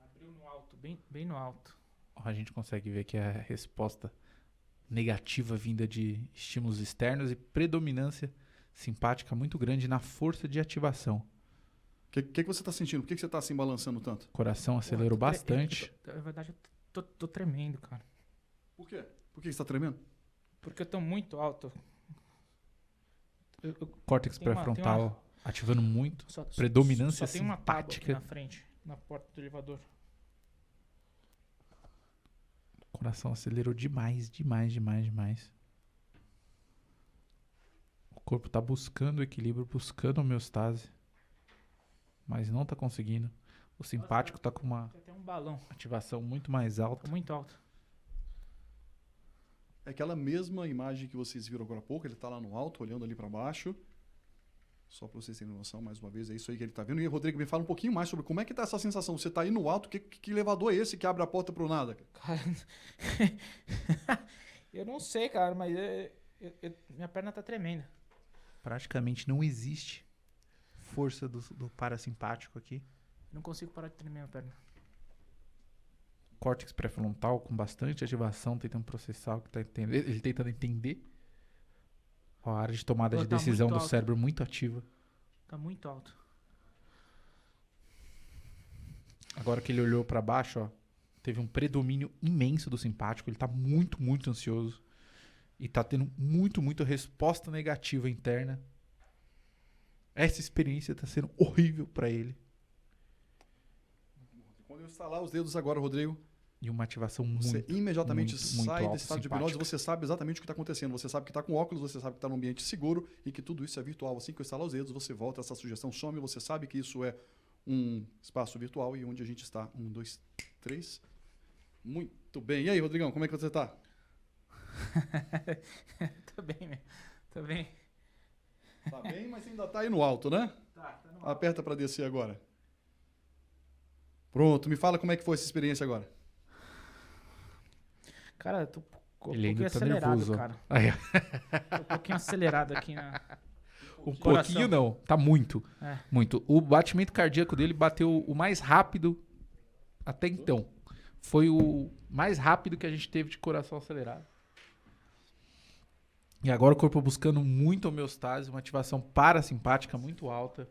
Abriu no alto, bem no alto. A gente consegue ver que a resposta negativa vinda de estímulos externos e predominância simpática muito grande na força de ativação. que você está sentindo? Por que você está assim balançando tanto? Coração acelerou bastante. Na verdade, eu tô tremendo, cara. Por quê? Por que você está tremendo? Porque eu tô muito alto. Córtex Tem uma- pré-frontal ativando muito. Só Predominância só tem uma tábua aqui simpática. na frente, na porta do elevador. Coração acelerou demais. O corpo tá buscando o equilíbrio, buscando a homeostase, mas não tá conseguindo. O simpático tá com uma Tem até um balão. ativação muito mais alta. Tá muito alto. É aquela mesma imagem que vocês viram agora há pouco, ele está lá no alto, olhando ali para baixo. Só para vocês terem noção, mais uma vez, é isso aí que ele está vendo. E, Rodrigo, me fala um pouquinho mais sobre como é que tá essa sensação. Você está aí no alto, que elevador é esse que abre a porta pro nada? Cara, eu não sei, cara, mas minha perna tá tremenda. Praticamente não existe força do parasimpático aqui. Eu não consigo parar de tremer minha perna. Córtex pré-frontal com bastante ativação, tentando processar o que tá entendendo. Ele tentando entender. A área de tomada de Tá decisão muito do alto. cérebro muito ativa. Tá muito alto. Agora que ele olhou pra baixo, ó, teve um predomínio imenso do simpático. Ele tá muito ansioso. E tá tendo muita resposta negativa interna. Essa experiência tá sendo horrível pra ele. Quando eu estalar os dedos agora, Rodrigo, E uma ativação você muito... imediatamente muito sai alto, desse estado de hipnose e simpática. você sabe exatamente o que está acontecendo. Você sabe que está com óculos, você sabe que está num ambiente seguro e que tudo isso é virtual. Assim que eu estalar os dedos, você volta, essa sugestão some, você sabe que isso é um espaço virtual e onde a gente está. 1, 2, 3. Muito bem. E aí, Rodrigão, como é que você está? Tô bem, meu. Tô bem. Tá bem, mas ainda está aí no alto, né? Tá no Aperta para descer agora. Pronto, me fala como é que foi essa experiência agora. Cara, eu tô um Ele ainda pouquinho tá acelerado, nervoso. ó. cara. Aí, ó. Tô um pouquinho acelerado aqui na... Um coração. pouquinho não, tá muito. É. Muito. O batimento cardíaco dele bateu o mais rápido até então. Foi o mais rápido que a gente teve de coração acelerado. E agora o corpo buscando muito homeostase, uma ativação parasimpática muito alta.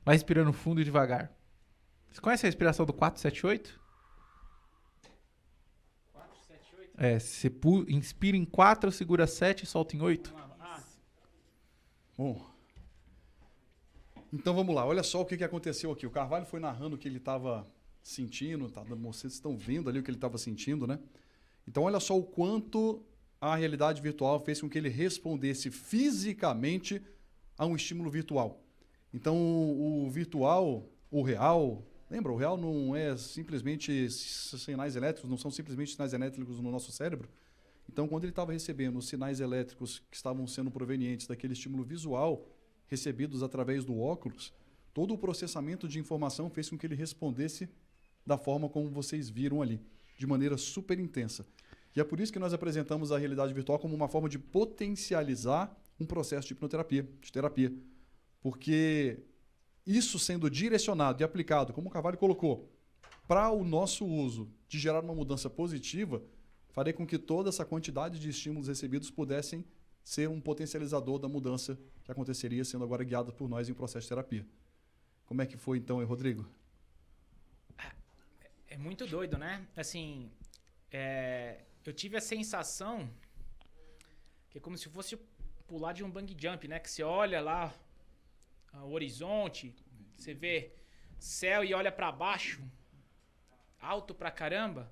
Vai respirando fundo e devagar. Você conhece a respiração do 478? 4, 7, 8. É, você inspira em 4, segura 7 e solta em 8. Bom, então vamos lá. Olha só o que aconteceu aqui. O Carvalho foi narrando o que ele estava sentindo. Tá, vocês estão vendo ali o que ele estava sentindo, né? Então olha só o quanto a realidade virtual fez com que ele respondesse fisicamente a um estímulo virtual. Então o virtual, o real... Lembra, o real não é simplesmente sinais elétricos, não são simplesmente sinais elétricos no nosso cérebro. Então, quando ele estava recebendo os sinais elétricos que estavam sendo provenientes daquele estímulo visual, recebidos através do óculos, todo o processamento de informação fez com que ele respondesse da forma como vocês viram ali, de maneira super intensa. E é por isso que nós apresentamos a realidade virtual como uma forma de potencializar um processo de hipnoterapia, de terapia. Porque isso sendo direcionado e aplicado, como o Carvalho colocou, para o nosso uso de gerar uma mudança positiva, faria com que toda essa quantidade de estímulos recebidos pudessem ser um potencializador da mudança que aconteceria sendo agora guiada por nós em um processo de terapia. Como é que foi então, Rodrigo? É muito doido, né? Assim, eu tive a sensação que é como se fosse pular de um bungee jump, né? Que você olha lá o horizonte, você vê céu e olha pra baixo, alto pra caramba.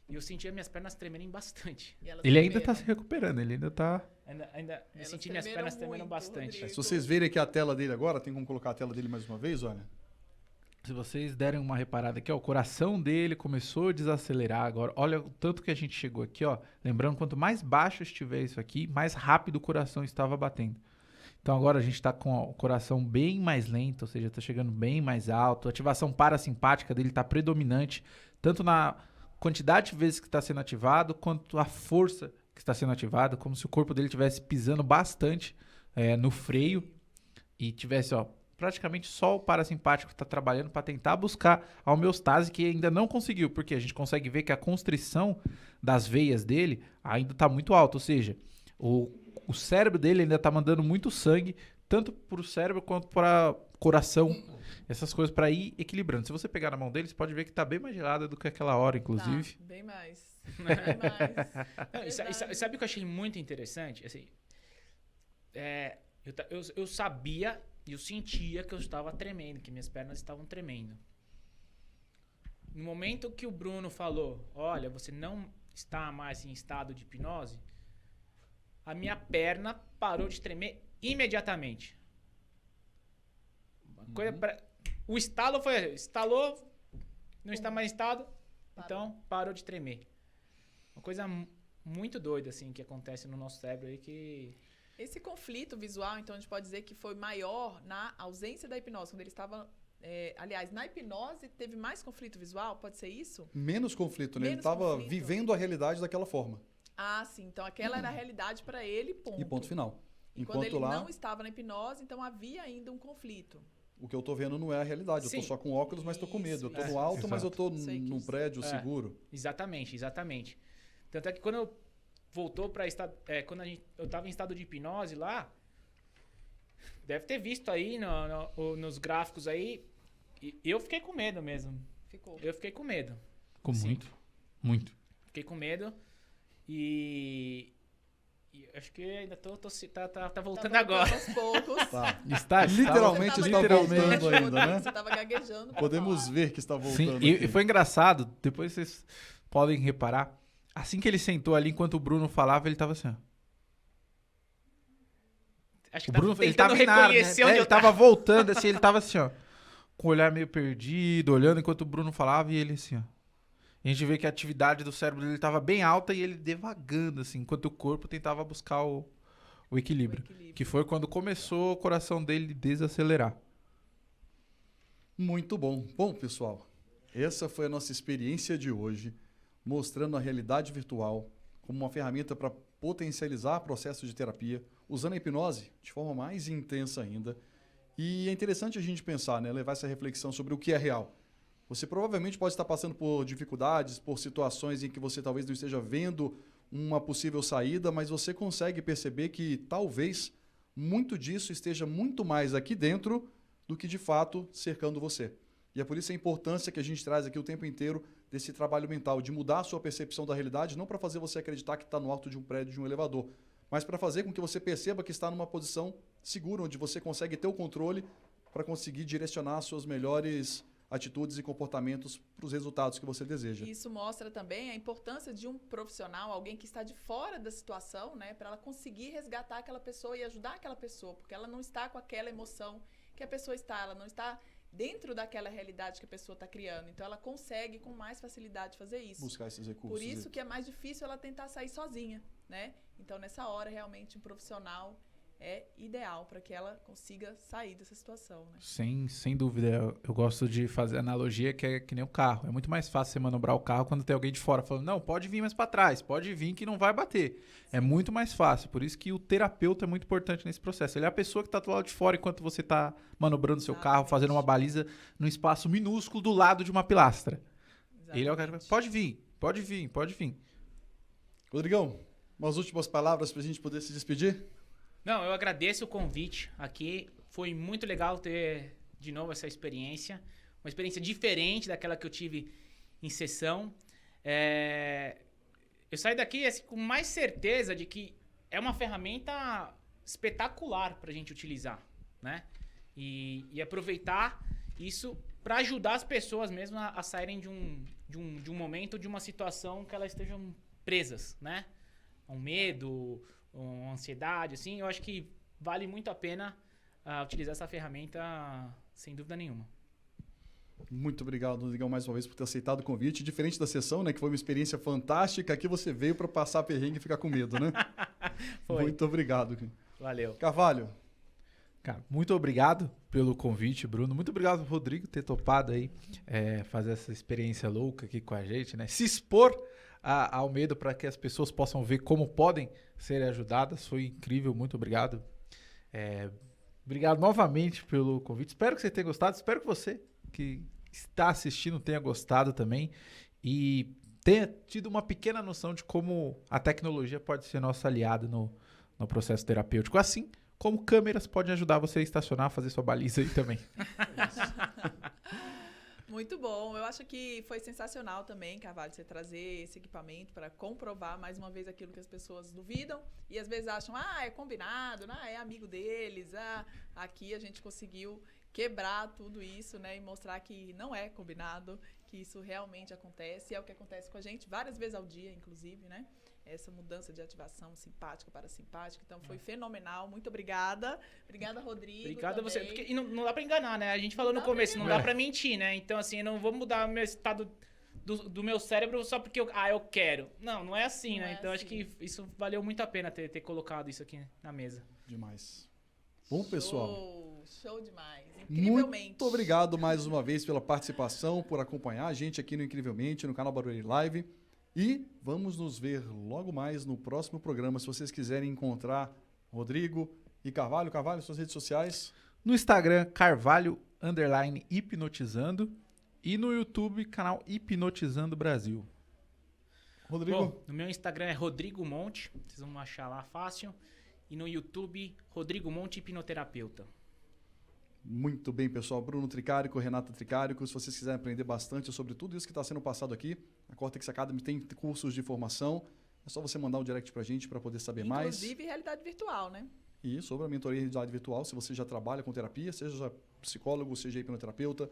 E eu sentia minhas pernas tremerem bastante. E elas Ele ainda tremeram. tá se recuperando, ele ainda tá... Ainda eu Elas senti minhas tremeram pernas tremendo muito, bastante. Rodrigo. Se vocês verem aqui a tela dele agora, tem como colocar a tela dele mais uma vez, olha. Se vocês derem uma reparada aqui, ó, o coração dele começou a desacelerar agora. Olha o tanto que a gente chegou aqui, ó. Lembrando, quanto mais baixo estiver isso aqui, mais rápido o coração estava batendo. Então agora a gente está com ó, o coração bem mais lento, ou seja, está chegando bem mais alto. A ativação parasimpática dele está predominante, tanto na quantidade de vezes que está sendo ativado, quanto a força que está sendo ativada, como se o corpo dele estivesse pisando bastante no freio e tivesse, ó, praticamente só o parasimpático que está trabalhando para tentar buscar a homeostase, que ainda não conseguiu, porque a gente consegue ver que a constrição das veias dele ainda está muito alta, ou seja, o o cérebro dele ainda tá mandando muito sangue, tanto pro cérebro quanto para coração, essas coisas para ir equilibrando. Se você pegar na mão dele, você pode ver que tá bem mais gelada do que aquela hora, inclusive. Tá, bem mais. Bem mais. Não, sabe o que eu achei muito interessante? Assim, eu sabia e eu sentia que eu estava tremendo, que minhas pernas estavam tremendo. No momento que o Bruno falou, olha, você não está mais em estado de hipnose, a minha perna parou de tremer imediatamente. O estalo foi, estalou, não está mais em estado, então parou de tremer. Uma coisa muito doida, assim, que acontece no nosso cérebro aí que... Esse conflito visual, então, a gente pode dizer que foi maior na ausência da hipnose, quando ele estava... aliás, na hipnose teve mais conflito visual, pode ser isso? Menos conflito, né? Ele Menos estava conflito. vivendo a realidade daquela forma. Ah, sim. Então, aquela era a realidade para ele, ponto. E ponto final. E quando Enquanto ele lá, não estava na hipnose, então havia ainda um conflito. o que eu tô vendo não é a realidade. Sim. Eu tô só com óculos, mas tô com medo. Eu tô Isso, no alto, mas eu tô Isso aí que num isso. prédio seguro. Exatamente. Tanto é que quando eu voltou para estado, quando eu tava em estado de hipnose lá, deve ter visto aí nos gráficos aí, e eu fiquei com medo mesmo. Ficou. Eu fiquei com medo. Ficou Sim. muito. Fiquei com medo e acho que ainda tá voltando agora. Aos poucos. Tá. Está Literalmente Você está tava voltando gaguejando, ainda, né? Você estava gaguejando. pra Podemos falar. ver que está voltando. Sim, aqui. e foi engraçado, depois vocês podem reparar, assim que ele sentou ali, enquanto o Bruno falava, ele tava assim, ó. Acho que O Bruno, ele tentando tava em nada, né? reconhecer onde Ele eu tava voltando, assim, ele tava assim, ó, com o olhar meio perdido, olhando enquanto o Bruno falava e ele assim, ó. E a gente vê que a atividade do cérebro dele tava bem alta e ele devagando, assim, enquanto o corpo tentava buscar o equilíbrio. Que foi quando começou o coração dele desacelerar. Muito bom. Bom, pessoal, essa foi a nossa experiência de hoje, mostrando a realidade virtual como uma ferramenta para potencializar processos de terapia, usando a hipnose de forma mais intensa ainda. E é interessante a gente pensar, né, levar essa reflexão sobre o que é real. Você provavelmente pode estar passando por dificuldades, por situações em que você talvez não esteja vendo uma possível saída, mas você consegue perceber que talvez muito disso esteja muito mais aqui dentro do que de fato cercando você. E é por isso a importância que a gente traz aqui o tempo inteiro desse trabalho mental, de mudar a sua percepção da realidade, não para fazer você acreditar que está no alto de um prédio, de um elevador, mas para fazer com que você perceba que está numa posição segura, onde você consegue ter o controle para conseguir direcionar as suas melhores atitudes e comportamentos para os resultados que você deseja. Isso mostra também a importância de um profissional, alguém que está de fora da situação, né, para ela conseguir resgatar aquela pessoa e ajudar aquela pessoa, porque ela não está com aquela emoção que a pessoa está, ela não está dentro daquela realidade que a pessoa está criando. Então, ela consegue com mais facilidade fazer isso. Buscar esses recursos. Por isso que é mais difícil ela tentar sair sozinha, né? Então, nessa hora, realmente, um profissional é ideal para que ela consiga sair dessa situação, né? Sem dúvida. Eu gosto de fazer analogia que é que nem o carro. É muito mais fácil você manobrar o carro quando tem alguém de fora falando, não, pode vir mais para trás, pode vir que não vai bater. É muito mais fácil. Por isso que o terapeuta é muito importante nesse processo. Ele é a pessoa que está do lado de fora enquanto você está manobrando seu carro, fazendo uma baliza num espaço minúsculo do lado de uma pilastra. Exatamente. Ele é o cara que pode vir. Rodrigão, umas últimas palavras para a gente poder se despedir? Não, eu agradeço o convite aqui. Foi muito legal ter de novo essa experiência. Uma experiência diferente daquela que eu tive em sessão. Eu saí daqui assim, com mais certeza de que é uma ferramenta espetacular para a gente utilizar, né? E aproveitar isso para ajudar as pessoas mesmo a saírem de um momento, de uma situação que elas estejam presas, né? Um medo, uma ansiedade, assim. Eu acho que vale muito a pena utilizar essa ferramenta, sem dúvida nenhuma. Muito obrigado, Rodrigão, mais uma vez por ter aceitado o convite. Diferente da sessão, né, que foi uma experiência fantástica, aqui você veio para passar perrengue e ficar com medo, né? Foi. Muito obrigado. Valeu. Carvalho. Cara, muito obrigado pelo convite, Bruno. Muito obrigado, Rodrigo, ter topado aí fazer essa experiência louca aqui com a gente, né? Se expor ao medo para que as pessoas possam ver como podem ser ajudadas. Foi incrível, muito obrigado. Obrigado novamente pelo convite. Espero que você tenha gostado. Espero que você que está assistindo tenha gostado também e tenha tido uma pequena noção de como a tecnologia pode ser nossa aliada no processo terapêutico. Assim como câmeras podem ajudar você a estacionar, fazer sua baliza aí também. Muito bom. Eu acho que foi sensacional também, Carvalho, você trazer esse equipamento para comprovar mais uma vez aquilo que as pessoas duvidam e às vezes acham, é combinado, é amigo deles, aqui a gente conseguiu quebrar tudo isso, né, e mostrar que não é combinado, que isso realmente acontece, é o que acontece com a gente várias vezes ao dia, inclusive, né? Essa mudança de ativação simpática para simpática. Então, foi fenomenal. Muito obrigada. Obrigada, Rodrigo. Obrigado a também. você. Porque, e não dá pra enganar, né? A gente falou no começo, não dá pra mentir, né? Então, assim, eu não vou mudar o meu estado do meu cérebro só porque eu quero. Não é assim, Não né? é Então, assim. acho que isso valeu muito a pena ter colocado isso aqui na mesa. Demais. Bom, pessoal. Show demais. Incrivelmente. Muito obrigado mais uma vez pela participação, por acompanhar a gente aqui no Incrivelmente, no canal Barueri Live. E vamos nos ver logo mais no próximo programa. Se vocês quiserem encontrar Rodrigo e Carvalho, suas redes sociais. No Instagram, Carvalho_hipnotizando. E no YouTube, canal Hipnotizando Brasil. Rodrigo. Bom, no meu Instagram é Rodrigo Monte. Vocês vão achar lá fácil. E no YouTube, Rodrigo Monte Hipnoterapeuta. Muito bem, pessoal. Bruno Tricárico, Renata Tricárico. Se vocês quiserem aprender bastante sobre tudo isso que está sendo passado aqui, a Cortex Academy tem cursos de formação. É só você mandar um direct pra gente para poder saber mais. Inclusive realidade virtual, né? E sobre a mentoria em realidade virtual, se você já trabalha com terapia, seja psicólogo, seja hipnoterapeuta,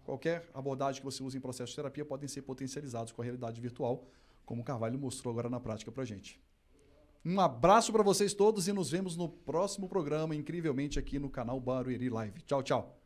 qualquer abordagem que você use em processo de terapia podem ser potencializados com a realidade virtual, como o Carvalho mostrou agora na prática pra gente. Um abraço para vocês todos e nos vemos no próximo programa, incrivelmente aqui no canal Barueri Live. Tchau, tchau.